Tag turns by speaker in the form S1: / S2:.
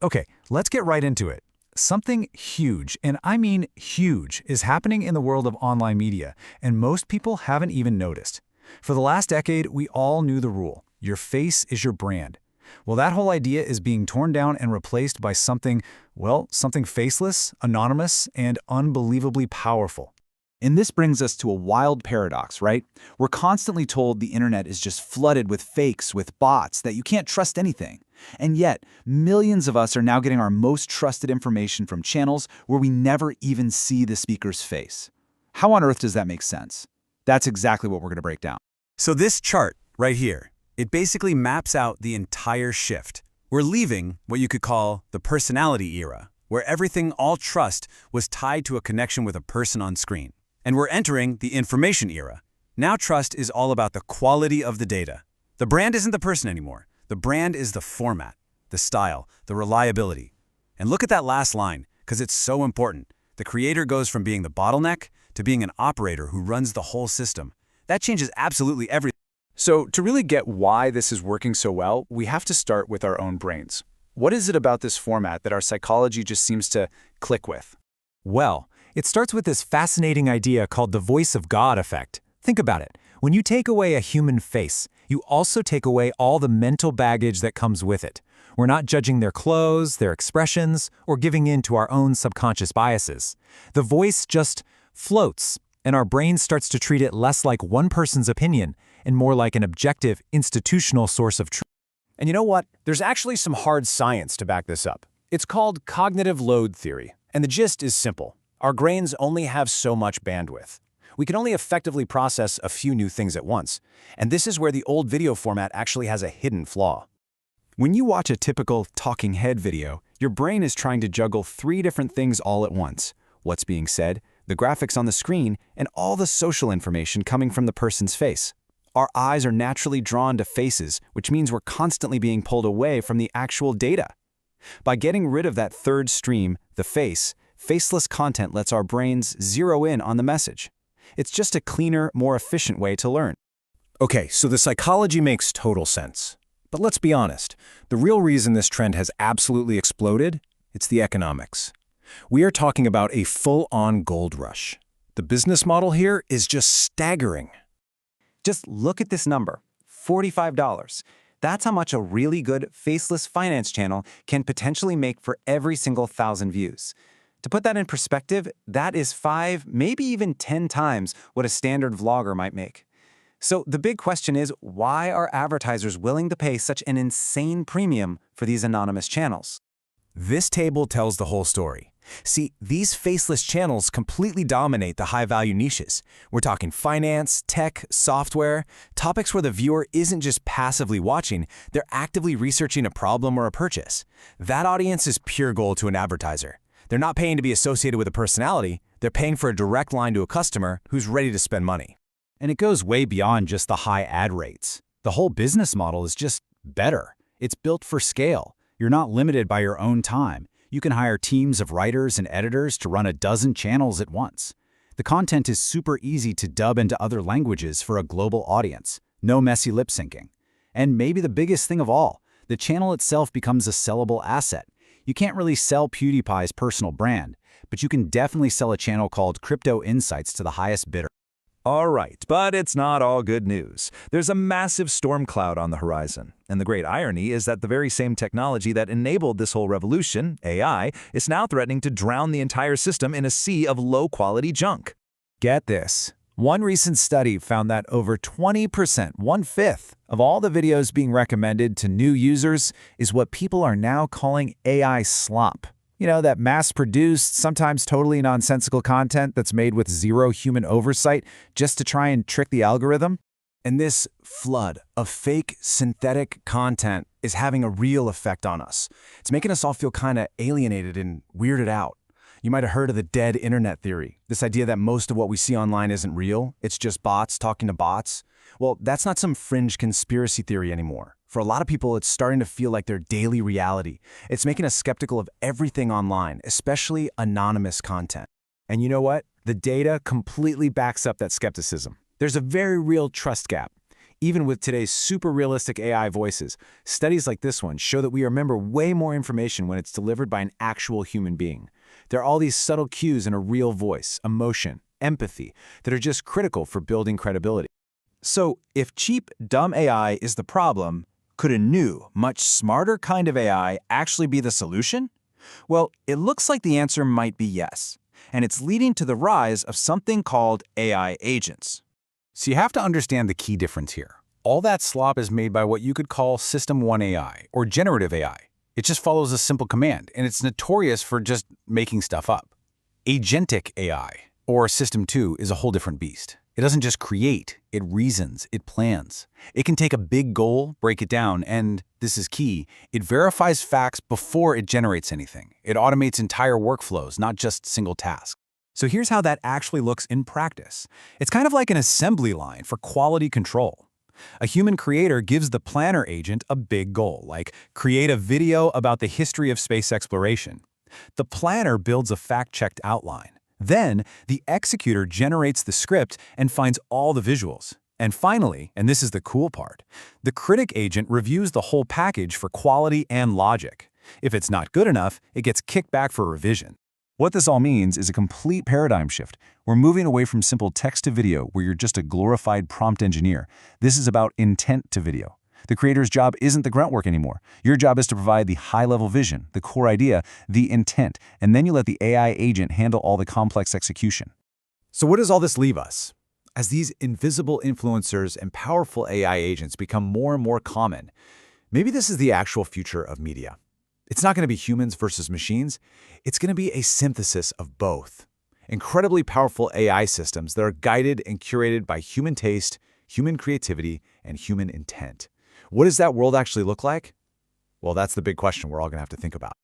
S1: Okay, let's get right into it. Something huge, and I mean huge, is happening in the world of online media, and most people haven't even noticed. For the last decade, we all knew the rule. Your face is your brand. Well, that whole idea is being torn down and replaced by something, well, something faceless, anonymous, and unbelievably powerful.
S2: And this brings us to a wild paradox, right? We're constantly told the internet is just flooded with fakes, with bots, that you can't trust anything. And yet, millions of us are now getting our most trusted information from channels where we never even see the speaker's face. How on earth does that make sense? That's exactly what we're going to break down.
S3: So this chart right here, it basically maps out the entire shift. We're leaving what you could call the personality era, where everything, all trust, was tied to a connection with a person on screen. And we're entering the information era. Now trust is all about the quality of the data. The brand isn't the person anymore. The brand is the format, the style, the reliability. And look at that last line, because it's so important. The creator goes from being the bottleneck to being an operator who runs the whole system. That changes absolutely everything.
S1: So, to really get why this is working so well, we have to start with our own brains. What is it about this format that our psychology just seems to click with? Well, it starts with this fascinating idea called the voice of God effect. Think about it. When you take away a human face, you also take away all the mental baggage that comes with it. We're not judging their clothes, their expressions, or giving in to our own subconscious biases. The voice just floats, and our brain starts to treat it less like one person's opinion and more like an objective, institutional source of truth.
S4: And you know what? There's actually some hard science to back this up. It's called cognitive load theory, and the gist is simple. Our brains only have so much bandwidth. We can only effectively process a few new things at once, and this is where the old video format actually has a hidden flaw.
S2: When you watch a typical talking head video, your brain is trying to juggle three different things all at once: what's being said, the graphics on the screen, and all the social information coming from the person's face. Our eyes are naturally drawn to faces, which means we're constantly being pulled away from the actual data. By getting rid of that third stream, the face, faceless content lets our brains zero in on the message. It's just a cleaner, more efficient way to learn.
S4: Okay, so the psychology makes total sense. But let's be honest, the real reason this trend has absolutely exploded, it's the economics. We are talking about a full-on gold rush. The business model here is just staggering.
S5: Just look at this number, $45. That's how much a really good faceless finance channel can potentially make for every single 1,000 views. To put that in perspective, that is 5, maybe even 10 times what a standard vlogger might make. So the big question is, why are advertisers willing to pay such an insane premium for these anonymous channels?
S3: This table tells the whole story. See, these faceless channels completely dominate the high-value niches. We're talking finance, tech, software, topics where the viewer isn't just passively watching, they're actively researching a problem or a purchase. That audience is pure gold to an advertiser. They're not paying to be associated with a personality, they're paying for a direct line to a customer who's ready to spend money.
S1: And it goes way beyond just the high ad rates. The whole business model is just better. It's built for scale. You're not limited by your own time. You can hire teams of writers and editors to run a dozen channels at once. The content is super easy to dub into other languages for a global audience. No messy lip syncing. And maybe the biggest thing of all, the channel itself becomes a sellable asset. You can't really sell PewDiePie's personal brand, but you can definitely sell a channel called Crypto Insights to the highest bidder.
S6: All right, but it's not all good news. There's a massive storm cloud on the horizon. And the great irony is that the very same technology that enabled this whole revolution, AI, is now threatening to drown the entire system in a sea of low-quality junk.
S1: Get this. One recent study found that over 20%, one-fifth, of all the videos being recommended to new users is what people are now calling AI slop. You know, that mass-produced, sometimes totally nonsensical content that's made with zero human oversight just to try and trick the algorithm.
S4: And this flood of fake, synthetic content is having a real effect on us. It's making us all feel kind of alienated and weirded out. You might have heard of the dead internet theory, this idea that most of what we see online isn't real, it's just bots talking to bots. Well, that's not some fringe conspiracy theory anymore. For a lot of people, it's starting to feel like their daily reality. It's making us skeptical of everything online, especially anonymous content. And you know what? The data completely backs up that skepticism. There's a very real trust gap.
S2: Even with today's super realistic AI voices, studies like this one show that we remember way more information when it's delivered by an actual human being. There are all these subtle cues in a real voice, emotion, empathy, that are just critical for building credibility.
S4: So, if cheap, dumb AI is the problem, could a new, much smarter kind of AI actually be the solution? Well, it looks like the answer might be yes, and it's leading to the rise of something called AI agents.
S5: So you have to understand the key difference here. All that slop is made by what you could call System 1 AI, or generative AI. It just follows a simple command, and it's notorious for just making stuff up. Agentic AI, or System 2, is a whole different beast. It doesn't just create, it reasons, it plans. It can take a big goal, break it down, and, this is key, it verifies facts before it generates anything. It automates entire workflows, not just single tasks.
S2: So here's how that actually looks in practice. It's kind of like an assembly line for quality control. A human creator gives the planner agent a big goal, like create a video about the history of space exploration. The planner builds a fact-checked outline. Then, the executor generates the script and finds all the visuals. And finally, and this is the cool part, the critic agent reviews the whole package for quality and logic. If it's not good enough, it gets kicked back for revision.
S6: What this all means is a complete paradigm shift. We're moving away from simple text to video, where you're just a glorified prompt engineer. This is about intent to video. The creator's job isn't the grunt work anymore. Your job is to provide the high-level vision, the core idea, the intent, and then you let the AI agent handle all the complex execution.
S2: So what does all this leave us? As these invisible influencers and powerful AI agents become more and more common, maybe this is the actual future of media. It's not going to be humans versus machines. It's going to be a synthesis of both. Incredibly powerful AI systems that are guided and curated by human taste, human creativity, and human intent. What does that world actually look like? Well, that's the big question we're all going to have to think about.